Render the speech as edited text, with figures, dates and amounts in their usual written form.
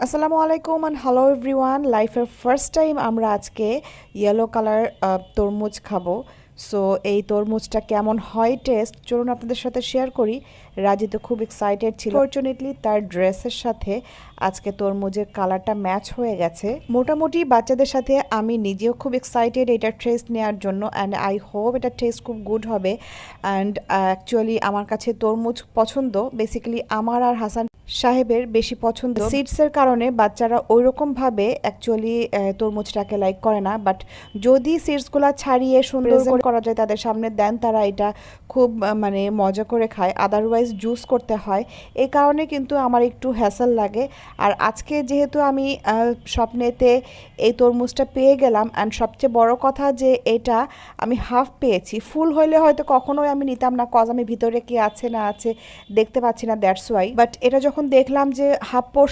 আসসালামু আলাইকুম and hello everyone. লাইফের ফার্স্ট টাইম আমরা আজকে ইয়েলো কালার তরমুজ খাবো। সো এই তরমুজটা কেমন হয় টেস্ট, চলুন আপনাদের সাথে শেয়ার করি। রাজি তো খুব এক্সাইটেড ছিল, ফরচুনেটলি তার ড্রেসের সাথে আজকে তরমুজের কালারটা ম্যাচ হয়ে গেছে। মোটামুটি বাচ্চাদের সাথে আমি নিজেও খুব এক্সাইটেড এটার টেস্ট নেওয়ার জন্য, অ্যান্ড আই হোপ এটার টেস্ট খুব গুড হবে। অ্যান্ড অ্যাকচুয়ালি আমার কাছে তরমুজ পছন্দ, বেসিক্যালি আমার আর হাসান সাহেবের বেশি পছন্দ। সিডসের কারণে বাচ্চারা ওইরকমভাবে অ্যাকচুয়ালি তরমুজটাকে লাইক করে না, বাট যদি সিডসগুলো ছাড়িয়ে সুন্দর করে করা যায় তাদের সামনে দেন, তারা এটা খুব মানে মজা করে খায়। আদারওয়াইজ জুস করতে হয়, এই কারণে কিন্তু আমার একটু হ্যাসেল লাগে। আর আজকে যেহেতু আমি স্বপ্নেতে এই তরমুজটা পেয়ে গেলাম, অ্যান্ড সবচেয়ে বড় কথা যে এটা আমি হাফ পেয়েছি, ফুল হইলে হয়তো কখনোই আমি নিতাম না, কজ আমি ভিতরে কি আছে না আছে দেখতে পাচ্ছি না, দ্যাটস ওয়াই। বাট এটা যখন দেখলাম যে হাফ পোর্শন